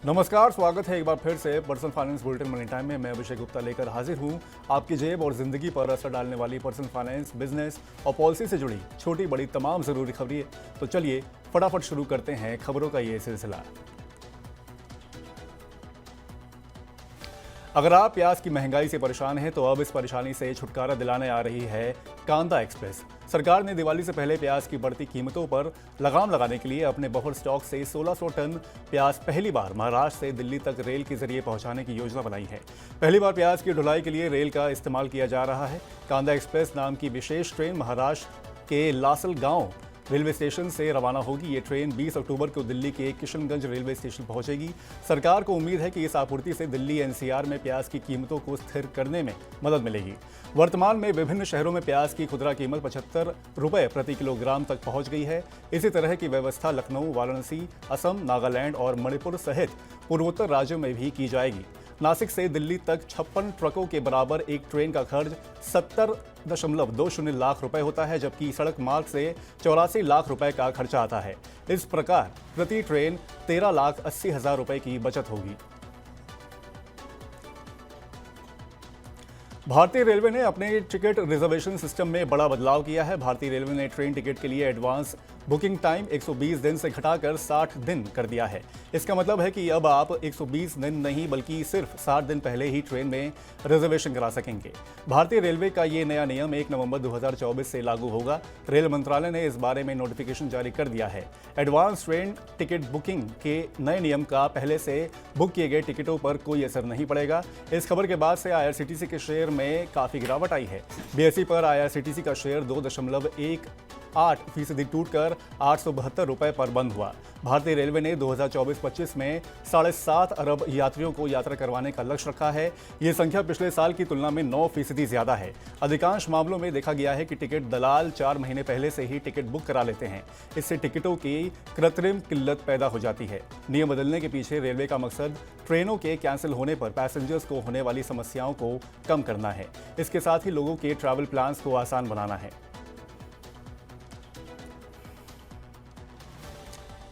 नमस्कार, स्वागत है एक बार फिर से personal finance bulletin money time में। मैं अभिषेक गुप्ता लेकर हाजिर हूं आपकी जेब और जिंदगी पर असर डालने वाली पर्सनल फाइनेंस, बिजनेस और पॉलिसी से जुड़ी छोटी बड़ी तमाम जरूरी खबरें। तो चलिए फटाफट शुरू करते हैं खबरों का ये सिलसिला। अगर आप प्याज की महंगाई से परेशान हैं तो अब इस परेशानी से छुटकारा दिलाने आ रही है कांदा एक्सप्रेस। सरकार ने दिवाली से पहले प्याज की बढ़ती कीमतों पर लगाम लगाने के लिए अपने बफर स्टॉक से 1600 टन प्याज पहली बार महाराष्ट्र से दिल्ली तक रेल के जरिए पहुंचाने की योजना बनाई है। पहली बार प्याज की ढुलाई के लिए रेल का इस्तेमाल किया जा रहा है। कांदा एक्सप्रेस नाम की विशेष ट्रेन महाराष्ट्र के लासलगांव रेलवे स्टेशन से रवाना होगी। ये ट्रेन 20 अक्टूबर को दिल्ली के किशनगंज रेलवे स्टेशन पहुंचेगी। सरकार को उम्मीद है कि इस आपूर्ति से दिल्ली एनसीआर में प्याज की कीमतों को स्थिर करने में मदद मिलेगी। वर्तमान में विभिन्न शहरों में प्याज की खुदरा कीमत 75 रुपए प्रति किलोग्राम तक पहुंच गई है। इसी तरह की व्यवस्था लखनऊ, वाराणसी, असम, नागालैंड और मणिपुर सहित पूर्वोत्तर राज्यों में भी की जाएगी। नासिक से दिल्ली तक 56 ट्रकों के बराबर एक ट्रेन का खर्च 70.20 लाख रुपए होता है, जबकि सड़क मार्ग से 84 लाख रुपए का खर्चा आता है। इस प्रकार प्रति ट्रेन 13,80,000 रुपए की बचत होगी। भारतीय रेलवे ने अपने टिकट रिजर्वेशन सिस्टम में बड़ा बदलाव किया है। भारतीय रेलवे ने ट्रेन टिकट के लिए एडवांस बुकिंग टाइम 120 दिन से घटाकर 60 दिन कर दिया है। इसका मतलब है कि अब आप 120 दिन नहीं बल्कि सिर्फ 60 दिन पहले ही ट्रेन में रिजर्वेशन करा सकेंगे। भारतीय रेलवे का ये नया नियम 1 नवंबर 2024 से लागू होगा। रेल मंत्रालय ने इस बारे में नोटिफिकेशन जारी कर दिया है। एडवांस ट्रेन टिकट बुकिंग के नए नियम का पहले से बुक किए गए टिकटों पर कोई असर नहीं पड़ेगा। इस खबर के बाद से आईआरसीटीसी के शेयर में काफी गिरावट आई है। बीएसई पर आईआरसीटीसी का शेयर 2.18% टूटकर 872 रुपए पर बंद हुआ। भारतीय रेलवे ने 2024-25 में 7.5 अरब यात्रियों को यात्रा करवाने का लक्ष्य रखा है। ये संख्या पिछले साल की तुलना में 9% ज्यादा है। अधिकांश मामलों में देखा गया है कि टिकट दलाल 4 महीने पहले से ही टिकट बुक करा लेते हैं। इससे टिकटों की कृत्रिम किल्लत पैदा हो जाती है। नियम बदलने के पीछे रेलवे का मकसद ट्रेनों के कैंसिल होने पर पैसेंजर्स को होने वाली समस्याओं को कम करना है। इसके साथ ही लोगों के ट्रैवल प्लान्स को आसान बनाना है।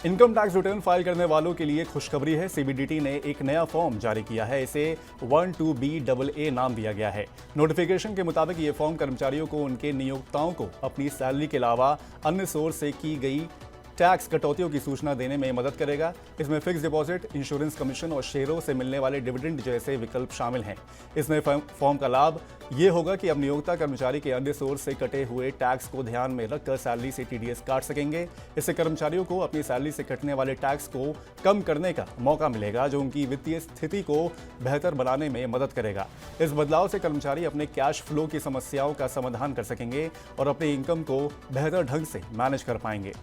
इनकम टैक्स रिटर्न फाइल करने वालों के लिए खुशखबरी है। सीबीडीटी ने एक नया फॉर्म जारी किया है। इसे 12BAA नाम दिया गया है। नोटिफिकेशन के मुताबिक ये फॉर्म कर्मचारियों को उनके नियोक्ताओं को अपनी सैलरी के अलावा अन्य सोर्स से की गई टैक्स कटौतियों की सूचना देने में मदद करेगा। इसमें फिक्स डिपॉजिट, इंश्योरेंस कमीशन और शेयरों से मिलने वाले डिविडेंड जैसे विकल्प शामिल हैं। इस नए फॉर्म का लाभ ये होगा कि अब नियोक्ता कर्मचारी के अन्य सोर्स से कटे हुए टैक्स को ध्यान में रखकर सैलरी से टीडीएस काट सकेंगे। इससे कर्मचारियों को अपनी सैलरी से कटने वाले टैक्स को कम करने का मौका मिलेगा, जो उनकी वित्तीय स्थिति को बेहतर बनाने में मदद करेगा। इस बदलाव से कर्मचारी अपने कैश फ्लो की समस्याओं का समाधान कर सकेंगे और अपनी इनकम को बेहतर ढंग से मैनेज कर पाएंगे।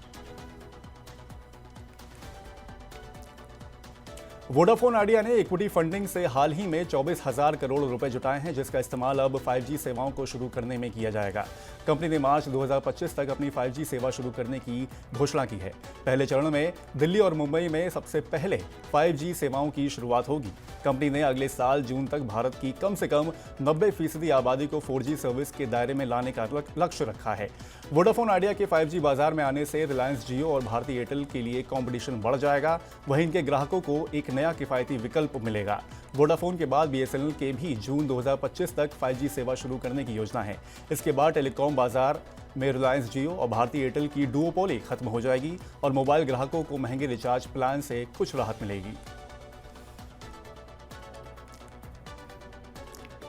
वोडाफोन आइडिया ने इक्विटी फंडिंग से हाल ही में 24,000 करोड़ रुपए जुटाए हैं, जिसका इस्तेमाल अब 5G सेवाओं को शुरू करने में किया जाएगा। कंपनी ने मार्च 2025 तक अपनी 5G सेवा शुरू करने की घोषणा की है। पहले चरण में दिल्ली और मुंबई में सबसे पहले 5G सेवाओं की शुरुआत होगी। कंपनी ने अगले साल जून तक भारत की कम से कम 90% आबादी को 4G सर्विस के दायरे में लाने का लक्ष्य रखा है। वोडाफोन आइडिया के 5G बाजार में आने से रिलायंस जियो और भारती एयरटेल के लिए कंपटीशन बढ़ जाएगा। वहीं इनके ग्राहकों को एक नया किफायती विकल्प मिलेगा। वोडाफोन के बाद बीएसएनएल के भी जून 2025 तक 5G सेवा शुरू करने की योजना है। इसके बाद टेलीकॉम बाजार में रिलायंस जियो और भारती एयरटेल की डुओपोली खत्म हो जाएगी और मोबाइल ग्राहकों को महंगे रिचार्ज प्लान से कुछ राहत मिलेगी।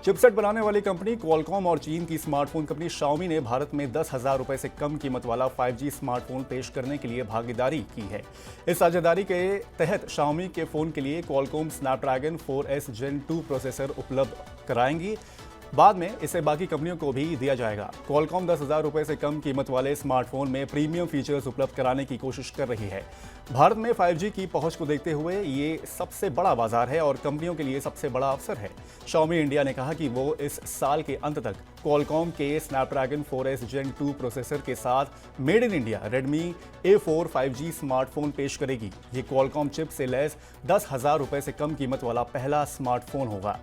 चिपसेट बनाने वाली कंपनी क्वालकॉम और चीन की स्मार्टफोन कंपनी शाओमी ने भारत में 10,000 रुपए से कम कीमत वाला 5G स्मार्टफोन पेश करने के लिए भागीदारी की है। इस साझेदारी के तहत शाओमी के फोन के लिए Qualcomm Snapdragon 4S Gen 2 processor उपलब्ध कराएंगी। बाद में इसे बाकी कंपनियों को भी दिया जाएगा। क्वालकॉम 10,000 रुपए से कम कीमत वाले स्मार्टफोन में प्रीमियम फीचर्स उपलब्ध कराने की कोशिश कर रही है। भारत में 5G की पहुंच को देखते हुए ये सबसे बड़ा बाजार है और कंपनियों के लिए सबसे बड़ा अवसर है। शाओमी इंडिया ने कहा कि वो इस साल के अंत तक क्वालकॉम के स्नैपड्रैगन 4S Gen 2 प्रोसेसर के साथ made in India Redmi A4 5G smartphone पेश करेगी। ये क्वालकॉम चिप से लैस 10,000 रुपए से कम कीमत वाला पहला स्मार्टफोन होगा।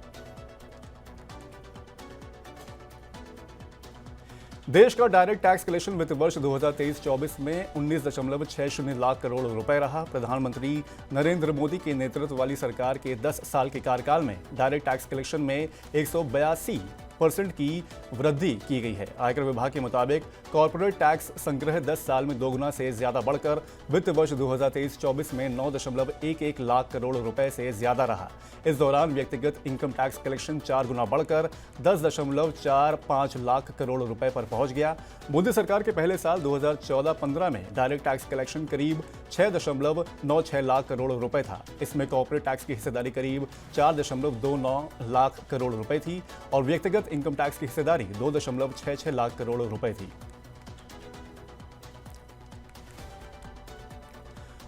देश का डायरेक्ट टैक्स कलेक्शन वित्त वर्ष 2023-24 में 19.60 लाख करोड़ रुपए रहा। प्रधानमंत्री नरेंद्र मोदी के नेतृत्व वाली सरकार के 10 साल के कार्यकाल में डायरेक्ट टैक्स कलेक्शन में 182% की वृद्धि की गई है। आयकर विभाग के मुताबिक कॉर्पोरेट टैक्स संग्रह 10 साल में दोगुना से ज्यादा बढ़कर वित्त वर्ष 2023-24 में 9.11 लाख करोड़ रुपए से ज्यादा रहा। इस दौरान व्यक्तिगत इनकम टैक्स कलेक्शन 4 गुना बढ़कर 10.45 लाख करोड़ रुपए पर पहुंच गया। मोदी सरकार के पहले साल 2014-15 में डायरेक्ट टैक्स कलेक्शन करीब 6.96 लाख करोड़ रुपए था। इसमें कॉर्पोरेट टैक्स की हिस्सेदारी करीब 4.29 लाख करोड़ रुपए थी और व्यक्तिगत इनकम टैक्स की हिस्सेदारी 2.66 लाख करोड़ रुपए थी।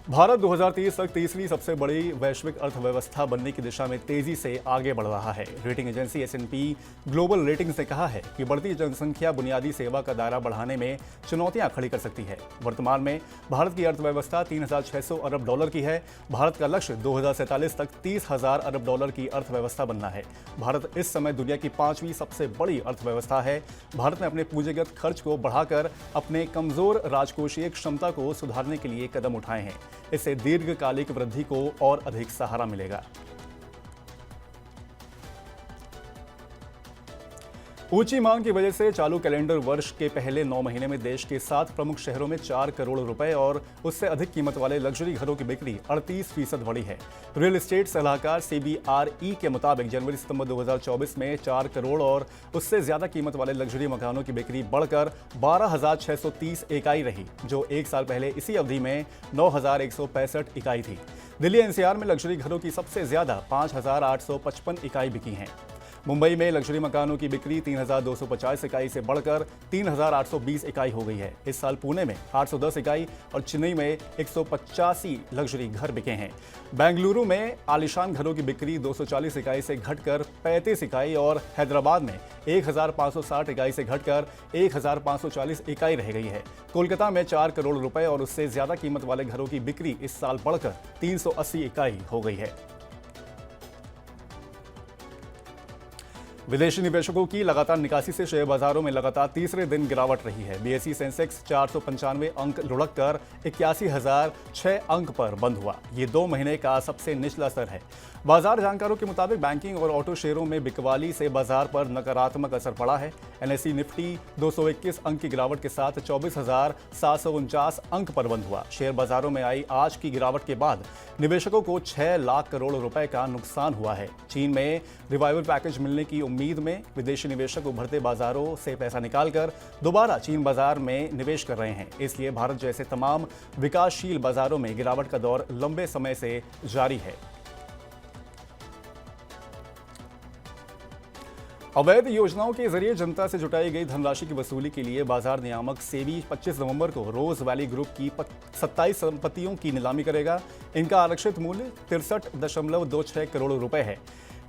भारत 2030 तक तीसरी सबसे बड़ी वैश्विक अर्थव्यवस्था बनने की दिशा में तेजी से आगे बढ़ रहा है। Rating agency S&P global ratings ने कहा है कि बढ़ती जनसंख्या बुनियादी सेवा का दायरा बढ़ाने में चुनौतियां खड़ी कर सकती है। वर्तमान में भारत की अर्थव्यवस्था 3,600 अरब डॉलर की है। भारत का लक्ष्य 2047 तक 30,000 अरब डॉलर की अर्थव्यवस्था बनना है। भारत इस समय दुनिया की 5वीं सबसे बड़ी अर्थव्यवस्था है। भारत ने अपने पूंजीगत खर्च को बढ़ाकर अपने कमजोर राजकोषीय क्षमता को सुधारने के लिए कदम उठाए हैं। इससे दीर्घकालिक वृद्धि को और अधिक सहारा मिलेगा। ऊंची मांग की वजह से चालू कैलेंडर वर्ष के पहले 9 महीने में देश के 7 प्रमुख शहरों में 4 करोड़ रुपए और उससे अधिक कीमत वाले लग्जरी घरों की बिक्री 38% बढ़ी है। रियल एस्टेट सलाहकार CBRE के मुताबिक जनवरी सितंबर 2024 में 4 करोड़ और उससे ज्यादा कीमत वाले लग्जरी मकानों की बिक्री बढ़कर 12,630 इकाई रही, जो एक साल पहले इसी अवधि में 9,165 इकाई थी। दिल्ली NCR में लग्जरी घरों की सबसे ज्यादा 5,855 इकाई बिकी हैं। मुंबई में लग्जरी मकानों की बिक्री 3,250 इकाई से बढ़कर 3,820 इकाई हो गई है। इस साल पुणे में 810 इकाई और चेन्नई में 185 लग्जरी घर बिके हैं। बेंगलुरु में आलीशान घरों की बिक्री 240 इकाई से घटकर 35 इकाई और हैदराबाद में 1,560 इकाई से घटकर 1,540 इकाई रह गई है। कोलकाता में 4 करोड़ रुपए और उससे ज्यादा कीमत वाले घरों की बिक्री इस साल बढ़कर 380 इकाई हो गई है। विदेशी निवेशकों की लगातार निकासी से शेयर बाजारों में लगातार तीसरे दिन गिरावट रही है। BSE सेंसेक्स 495 अंक लुढ़ककर 81,006 अंक पर बंद हुआ। ये 2 महीने का सबसे निचला स्तर है। बाजार जानकारों के मुताबिक बैंकिंग और ऑटो शेयरों में बिकवाली से बाजार पर नकारात्मक असर पड़ा है। NSE निफ्टी 221 अंक की गिरावट के साथ 24,749 अंक पर बंद हुआ। शेयर बाजारों में आई आज की गिरावट के बाद निवेशकों को 6 लाख करोड़ रुपए का नुकसान हुआ है। चीन में रिवाइवल पैकेज मिलने की उम्मीद में विदेशी निवेशक उभरते बाजारों से पैसा निकालकर दोबारा चीन बाजार में निवेश कर रहे हैं। इसलिए भारत जैसे तमाम विकासशील बाजारों में गिरावट का दौर लंबे समय से जारी है। अवैध योजनाओं के जरिए जनता से जुटाई गई धनराशि की वसूली के लिए बाजार नियामक सेबी 25 नवंबर को रोज वैली ग्रुप की 27 संपत्तियों की नीलामी करेगा। इनका आरक्षित मूल्य 63.26 करोड़ रुपए है।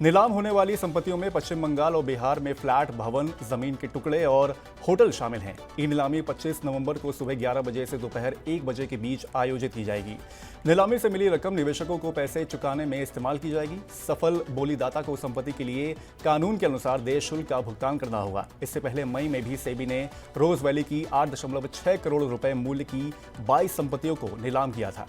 नीलाम होने वाली संपत्तियों में पश्चिम बंगाल और बिहार में फ्लैट, भवन, जमीन के टुकड़े और होटल शामिल हैं। ये नीलामी 25 नवंबर को सुबह 11 बजे से दोपहर 1 बजे के बीच आयोजित की जाएगी। नीलामी से मिली रकम निवेशकों को पैसे चुकाने में इस्तेमाल की जाएगी। सफल बोलीदाता को संपत्ति के लिए कानून के अनुसार देय शुल्क का भुगतान करना होगा। इससे पहले मई में भी सेबी ने रोज वैली की 8.6 करोड़ रुपए मूल्य की 22 संपत्तियों को नीलाम किया था।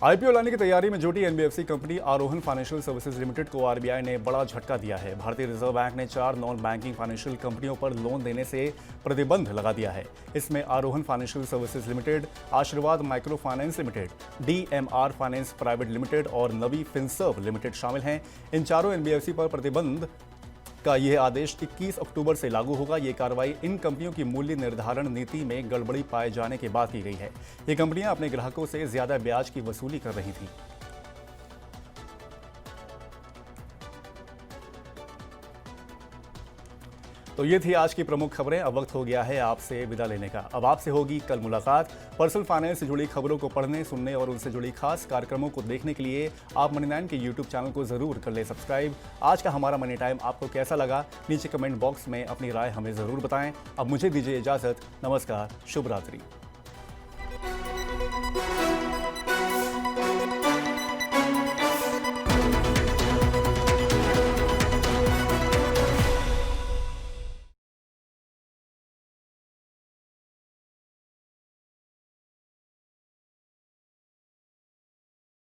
IPO लाने की तैयारी में जुटी NBFC कंपनी आरोहन फाइनेंशियल सर्विसेज लिमिटेड को RBI ने बड़ा झटका दिया है। भारतीय रिजर्व बैंक ने 4 नॉन बैंकिंग फाइनेंशियल कंपनियों पर लोन देने से प्रतिबंध लगा दिया है। इसमें आरोहन फाइनेंशियल सर्विसेज लिमिटेड, आशीर्वाद micro finance limited, DMR finance private limited और नवी फिनसर्व लिमिटेड शामिल हैं। इन चारों NBFC पर प्रतिबंध का यह आदेश 21 अक्टूबर से लागू होगा। ये कार्रवाई इन कंपनियों की मूल्य निर्धारण नीति में गड़बड़ी पाए जाने के बाद की गई है। ये कंपनियां अपने ग्राहकों से ज्यादा ब्याज की वसूली कर रही थीं। तो ये थी आज की प्रमुख खबरें। अब वक्त हो गया है आपसे विदा लेने का। अब आपसे होगी कल मुलाकात। पर्सनल फाइनेंस से जुड़ी खबरों को पढ़ने, सुनने और उनसे जुड़ी खास कार्यक्रमों को देखने के लिए आप मनी9 के YouTube चैनल को जरूर कर ले सब्सक्राइब। आज का हमारा मनी टाइम आपको कैसा लगा, नीचे कमेंट बॉक्स में अपनी राय हमें जरूर बताएं। अब मुझे दीजिए इजाजत। नमस्कार, शुभ रात्रि।